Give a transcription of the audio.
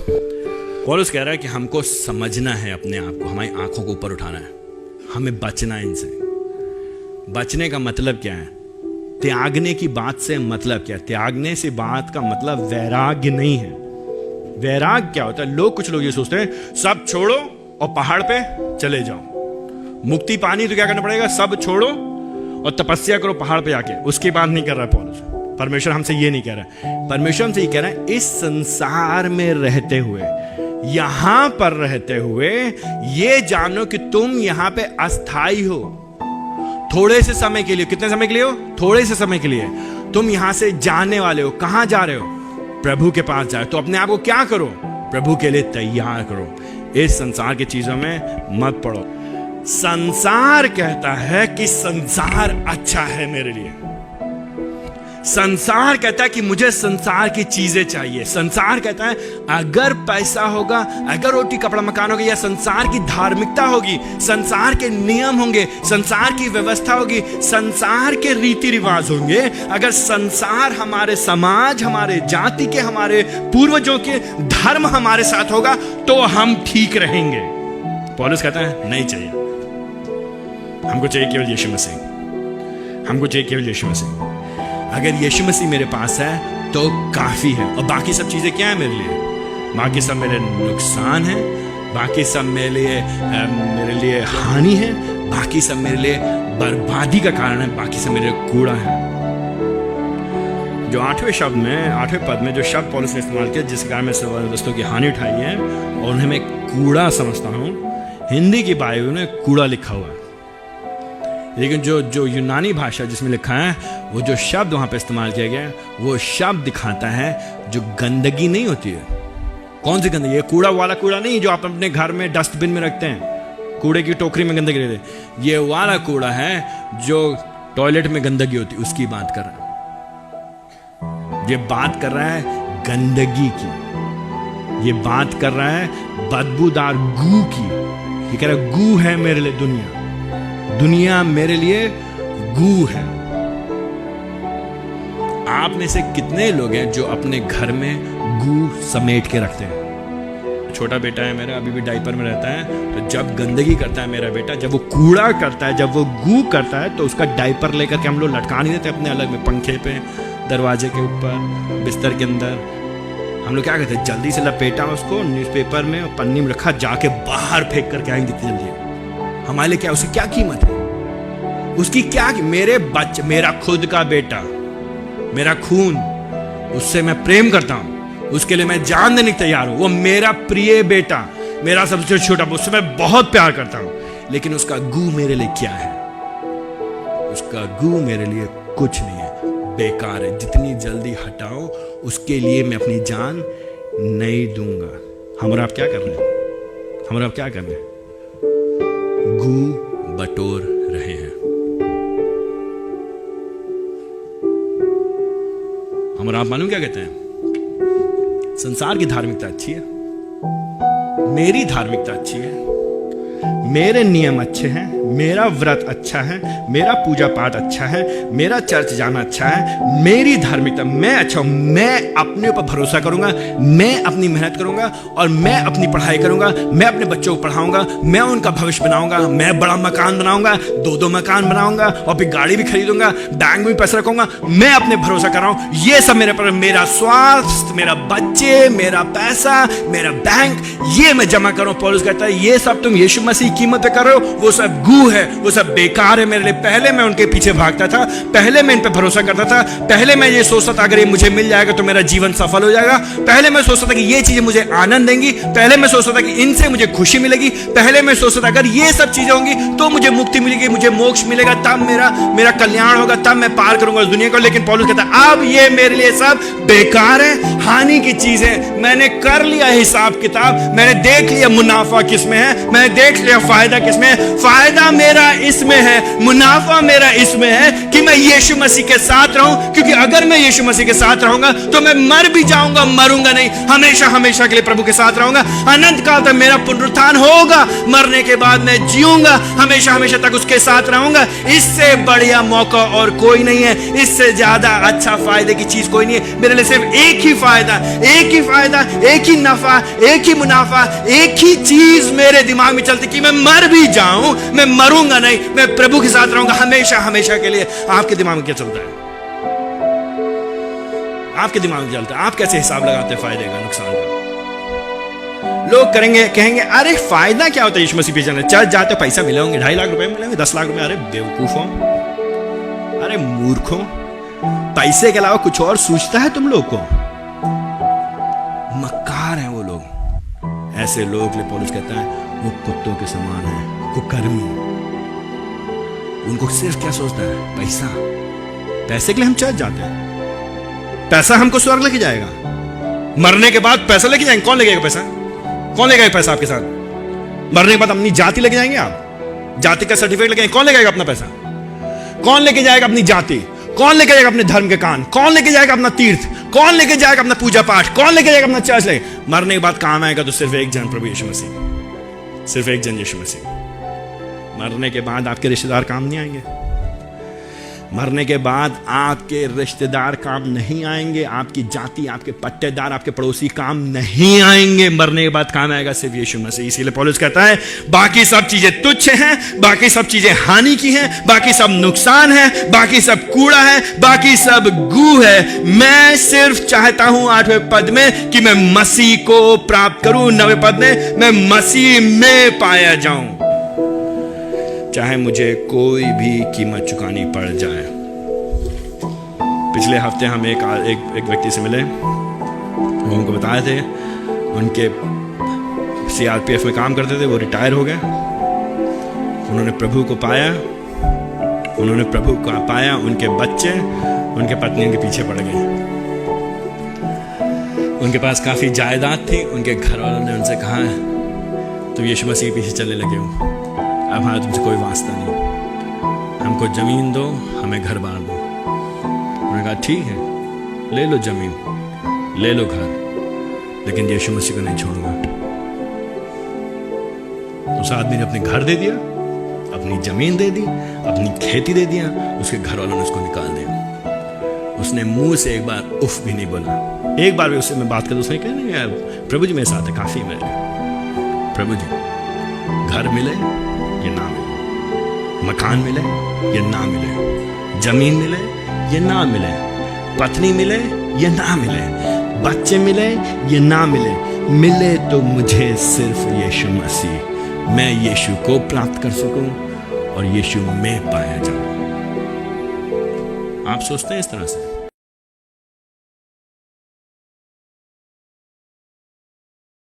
पौलुस कह रहा है कि हमको समझना है अपने आप को, हमारी आंखों को ऊपर उठाना है, हमें बचना है इनसे। बचने का मतलब क्या है? त्यागने की बात से मतलब क्या है? त्यागने से बात का मतलब वैराग्य नहीं है। वैराग्य क्या होता है? कुछ लोग ये सोचते हैं सब छोड़ो और पहाड़ पे चले जाओ। मुक्ति पानी तो क्या करना पड़ेगा? सब छोड़ो और तपस्या करो पहाड़ पे जाके। उसकी बात नहीं कर रहा है पौलुस। परमेश्वर हमसे ये नहीं कह रहा है। परमेश्वर हमसे ये कह रहा है इस संसार में रहते हुए, यहां पर रहते हुए ये जानो कि तुम यहां पे अस्थाई हो। थोड़े से समय के लिए। कितने समय के लिए हो? थोड़े से समय के लिए। तुम यहां से जाने वाले हो। कहां जा रहे हो? प्रभु के पास जा रहे हो। तो अपने आप को क्या करो? प्रभु के लिए तैयार करो। इस संसार की चीजों में मत पड़ो। संसार कहता है कि संसार अच्छा है मेरे लिए। संसार कहता है कि मुझे संसार की चीजें चाहिए। संसार कहता है अगर पैसा होगा, अगर रोटी कपड़ा मकान होगा, या संसार की धार्मिकता होगी, संसार के नियम होंगे, संसार की व्यवस्था होगी, संसार के रीति रिवाज होंगे, अगर संसार हमारे समाज, हमारे जाति के, हमारे पूर्वजों के धर्म हमारे साथ होगा तो हम ठीक रहेंगे। पौलुस कहता है नहीं चाहिए। हमको चाहिए केवल यीशु मसीह। हमको चाहिए केवल यीशु मसीह। अगर यीशु मसीह मेरे पास है तो काफी है। और बाकी सब चीजें क्या है मेरे लिए? बाकी सब मेरे नुकसान है, बाकी सब मेरे लिए हानि है, बाकी सब मेरे लिए बर्बादी का कारण है, बाकी सब मेरे लिए कूड़ा है। जो 8वें शब्द में, 8वें पद में जो शब्द पौलुस ने इस्तेमाल किया, जिसके कारण मैं दोस्तों की हानि उठाई है और उन्हें मैं कूड़ा समझता हूं, हिंदी की बाइबल में कूड़ा लिखा हुआ है। लेकिन जो यूनानी भाषा जिसमें लिखा है, वो जो शब्द वहां पे इस्तेमाल किया गया है, वो शब्द दिखाता है जो गंदगी नहीं होती है। कौन सी गंदगी? ये कूड़ा वाला कूड़ा नहीं जो आप अपने घर में डस्टबिन में रखते हैं, कूड़े की टोकरी में गंदगी रहती है। ये वाला कूड़ा है जो टॉयलेट में गंदगी होती है, उसकी बात कर रहा है। ये बात कर रहा है गंदगी की। ये बात कर रहा है बदबूदार गू की। ये कह रहा है गू है मेरे लिए दुनिया। दुनिया मेरे लिए गू है। आप में से कितने लोग हैं जो अपने घर में गू समेट के रखते हैं? छोटा बेटा है मेरा, अभी भी डायपर में रहता है, तो जब गंदगी करता है मेरा बेटा, जब वो कूड़ा करता है, जब वो गू करता है, तो उसका डायपर लेकर के हम लोग लटका नहीं देते अपने अलग में, पंखे पे, दरवाजे के ऊपर, बिस्तर के अंदर। हम लोग क्या करते हैं? जल्दी से लपेटा उसको न्यूज़पेपर में और पन्नी में रखा, जाके बाहर फेंक करके आएंगे जितनी जल्दी। हमारे लिए क्या, उसकी क्या कीमत है? उसकी क्या? मेरे बच्चे, मेरा खुद का बेटा, मेरा खून, उससे मैं प्रेम करता हूं, उसके लिए मैं जान देने को तैयार हूं। वो मेरा प्रिय बेटा, मेरा सबसे छोटा, उससे मैं बहुत प्यार करता हूं। लेकिन उसका गू मेरे लिए क्या है? उसका गू मेरे लिए कुछ नहीं है, बेकार है। जितनी जल्दी हटाओ, उसके लिए मैं अपनी जान नहीं दूंगा। हम और आप क्या कर रहे हैं? हम और आप क्या कर रहे हैं? गू बटोर रहे हैं। हम और आप मालूम क्या कहते हैं? संसार की धार्मिकता अच्छी है, मेरी धार्मिकता अच्छी है, मेरे नियम अच्छे हैं, मेरा व्रत अच्छा है, मेरा पूजा पाठ अच्छा है, मेरा चर्च जाना अच्छा है, मेरी धार्मिकता, मैं अच्छा हूं, मैं अपने ऊपर भरोसा करूंगा, मैं अपनी मेहनत करूंगा और मैं अपनी पढ़ाई करूंगा, मैं अपने बच्चों को पढ़ाऊंगा, मैं उनका भविष्य बनाऊंगा, मैं बड़ा मकान बनाऊंगा, 2-2 मकान बनाऊंगा और फिर गाड़ी भी खरीदूंगा, बैंक में पैसा रखूंगा, मैं अपने भरोसा कर रहा हूं। ये सब मेरे पर, मेरा स्वास्थ्य, मेरा बच्चे, मेरा पैसा, मेरा बैंक, ये मैं जमा करूं। पौलुस कहता है ये सब तुम यीशु मसीह कीमत पे कर रहे हो, वो सब गू है, वो सब बेकार है मेरे लिए। पहले मैं उनके पीछे भागता था, पहले मैं इन पे भरोसा करता था, पहले मैं ये सोचता था अगर ये मुझे मिल जाएगा तो मेरा जीवन सफल हो जाएगा, पहले मैं सोचता था कि ये चीजें मुझे आनंद देंगी, पहले मैं सोचता था कि इनसे मुझे खुशी मिलेगी, पहले मैं सोचता था अगर ये सब चीजें होंगी तो मुझे मुक्ति मिलेगी, मुझे मोक्ष मिलेगा, तब मेरा कल्याण होगा, तब मैं पार करूंगा इस दुनिया को। लेकिन पौलुस कहता है अब ये मेरे लिए सब बेकार है, हानि की चीजें। मैंने कर लिया हिसाब किताब, मैंने देख लिया मुनाफा किसमें है, मैंने देख लिया फायदा किसमें है? फायदा मेरा इसमें है, मुनाफा मेरा इसमें है कि मैं यीशु मसीह के साथ रहूं, क्योंकि अगर मैं यीशु मसीह के साथ रहूंगा तो मैं मर भी जाऊंगा, मरूंगा नहीं, हमेशा हमेशा के लिए प्रभु के साथ रहूंगा। अनंत काल तक मेरा पुनरुत्थान होगा, मरने के बाद मैं जीऊंगा, हमेशा हमेशा तक उसके साथ रहूंगा। इससे बढ़िया मौका और कोई नहीं है, इससे ज्यादा अच्छा फायदे की चीज कोई नहीं है। मेरे लिए सिर्फ एक ही फायदा, एक ही फायदा, एक ही नफा, एक ही मुनाफा, एक ही चीज मेरे दिमाग में चलती कि मैं मर भी जाऊं, मैं मरूंगा नहीं, मैं प्रभु के साथ रहूंगा हमेशा हमेशा के लिए। आपके दिमाग में क्या चलता है? आपके दिमाग में चलता है, आप कैसे हिसाब लगाते हैं फायदे का, नुकसान का? लोग कहेंगे अरे फायदा क्या होता है यीशु मसीह पे चलने, चर्च जाते पैसा मिले होंगे, 2.5 लाख रुपए मिलेंगे, 10 लाख रुपए। अरे बेवकूफों, अरे मूर्खों, पैसे के अलावा कुछ और सूझता है तुम लोग को? मक्कार हैं वो लोग। ऐसे लोग के लिए पौलुस कहता है वो कुत्तों के समान है, कुकर्मी। उनको सिर्फ क्या सोचता है? पैसा। पैसे के लिए हम चर्च जाते हैं, पैसा हमको स्वर्ग लेके जाएगा, मरने के बाद पैसा लेके जाएंगे। कौन ले जाएगा पैसा? कौन ले जाएगा पैसा आपके साथ? मरने के बाद अपनी जाति लेके जाएंगे, आप जाति का सर्टिफिकेट लेके? कौन ले जाएगा अपना पैसा? कौन लेके जाएगा अपनी जाति? कौन लेके जाएगा अपने धर्म के कान? कौन लेके जाएगा अपना तीर्थ? कौन लेके जाएगा अपना पूजा पाठ? कौन लेके जाएगा अपना चर्च ले? मरने के बाद काम आएगा तो सिर्फ एक जन, प्रभु यीशु मसीह। सिर्फ एक जन, यीशु मसीह। मरने के बाद आपके रिश्तेदार काम नहीं आएंगे। मरने के बाद आपके रिश्तेदार काम नहीं आएंगे, आपकी जाति, आपके पट्टेदार, आपके पड़ोसी काम नहीं आएंगे। मरने के बाद काम आएगा सिर्फ यीशु मसीह। इसीलिए पौलुस कहता है बाकी सब चीजें तुच्छ हैं, बाकी सब चीजें हानि की हैं, बाकी सब नुकसान है, बाकी सब कूड़ा है, बाकी सब गू है। मैं सिर्फ चाहता हूं 8वें पद में कि मैं मसीह को प्राप्त करूं, 9वें पद में मैं मसीह में पाया जाऊं, चाहे मुझे कोई भी कीमत चुकानी पड़ जाए। पिछले हफ्ते हम एक व्यक्ति से मिले, वो हमको बताए थे उनके CRPF में काम करते थे, वो रिटायर हो गए। उन्होंने प्रभु को पाया, उनके बच्चे, उनके पत्नी उनके पीछे पड़ गए। उनके पास काफी जायदाद थी। उनके घर वालों ने उनसे कहा तुम यीशु मसीह के पीछे चलने लगे हो, अब हमारा तुमसे कोई वास्ता नहीं, हमको जमीन दो, हमें घर बार दो। उन्होंने कहा ठीक है, ले लो जमीन, ले लो घर, लेकिन यीशु मसीह को नहीं छोड़ूंगा। उस आदमी ने अपने घर दे दिया, अपनी जमीन दे दी, अपनी खेती दे दिया, उसके घर वालों ने उसको निकाल दिया। उसने मुंह से एक बार उफ भी नहीं बोला। एक बार भी उससे मैं बात कर, उसने कहा नहीं यार प्रभु जी मेरे साथ है, काफी मेरे लिए। प्रभु जी घर मिले ये ना मिले, मकान मिले ये ना मिले, जमीन मिले ये ना मिले, पत्नी मिले ये ना मिले, बच्चे मिले ये ना मिले, मिले तो मुझे सिर्फ यीशु मसीह, मैं यीशु को प्राप्त कर सकूं और यीशु में पाया जाऊं। आप सोचते हैं इस तरह से?